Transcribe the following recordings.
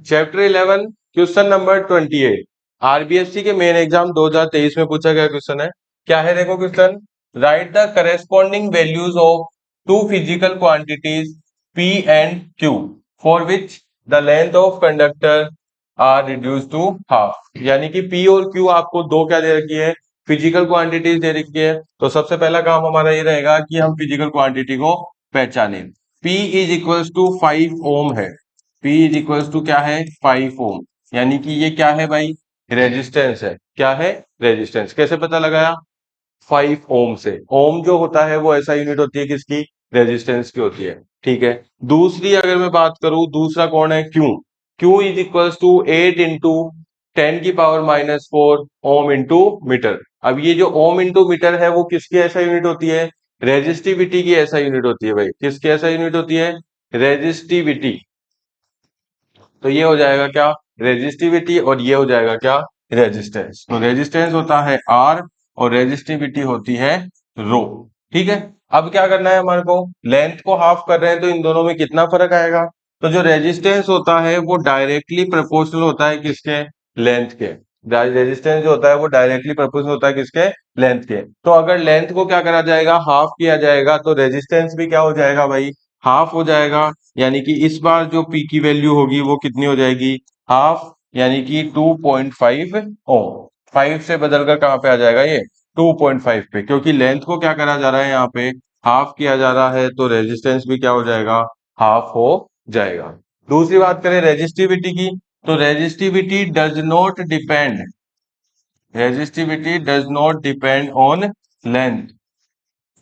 Chapter 11 question number 28 RBSC के main exam 2023 में पूछा गया क्वेश्चन है। क्या है देखो question, write the corresponding values of two physical quantities P and Q for which the length of conductor are reduce to half. यानी कि पी और क्यू आपको दो क्या दे रखी है, फिजिकल क्वांटिटीज दे रखी है। तो सबसे पहला काम हमारा ये रहेगा कि हम फिजिकल क्वांटिटी को पहचाने। P इज इक्वल्स टू 5 ओम है। P इज इक्वल्स टू क्या है, 5 ओम। यानी कि ये क्या है भाई, रेजिस्टेंस है। क्या है, रेजिस्टेंस। कैसे पता लगाया, 5 ओम से। ओम जो होता है वो ऐसा यूनिट होती है किसकी, रेजिस्टेंस की होती है। ठीक है। दूसरी अगर मैं बात करूं, दूसरा कौन है, Q. Q is equals to 8 into 10⁻⁴ ohm into metre. अब ये जो ओम इंटू मीटर है वो किसकी ऐसा यूनिट होती है, रेजिस्टिविटी की ऐसा यूनिट होती है भाई। किसकी ऐसा यूनिट होती है, रेजिस्टिविटी। तो ये हो जाएगा क्या, रेजिस्टिविटी, और ये हो जाएगा क्या, रेजिस्टेंस। तो रेजिस्टेंस होता है आर और रेजिस्टिविटी होती है रो। ठीक है। अब क्या करना है हमारे को, लेंथ को हाफ कर रहे हैं तो इन दोनों में कितना फर्क आएगा। तो जो रेजिस्टेंस होता है वो डायरेक्टली प्रोपोर्शनल होता है किसके, लेंथ के। रेजिस्टेंस जो होता है वो डायरेक्टली प्रोपोर्शनल होता है किसके, लेंथ के। तो अगर लेंथ को क्या करा जाएगा, हाफ किया जाएगा, तो रेजिस्टेंस भी क्या हो जाएगा भाई, हाफ हो जाएगा। यानी कि इस बार जो पी की वैल्यू होगी वो कितनी हो जाएगी, हाफ। यानी कि 2.5 ओम। 5 से बदलकर कहां पे आ जाएगा ये, 2.5 पे, क्योंकि लेंथ को क्या करा जा रहा है यहाँ पे, हाफ किया जा रहा है। तो रेजिस्टेंस भी क्या हो जाएगा, हाफ हो जाएगा। दूसरी बात करें रेजिस्टिविटी की, तो resistivity does not depend on length.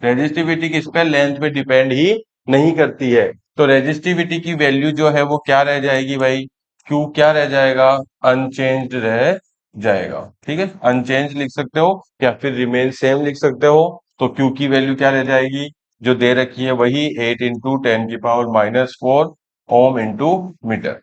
Resistivity किस पे, लेंथ पे डिपेंड ही नहीं करती है। तो रेजिस्टिविटी की वैल्यू जो है वो क्या रह जाएगी भाई, क्यू क्या रह जाएगा, अनचेंज्ड रह जाएगा। ठीक है, अनचेंज लिख सकते हो या फिर रिमेन सेम लिख सकते हो। तो क्यू की वैल्यू क्या रह जाएगी, जो दे रखी है वही 8 इंटू 10⁻⁴ ओम इंटू मीटर।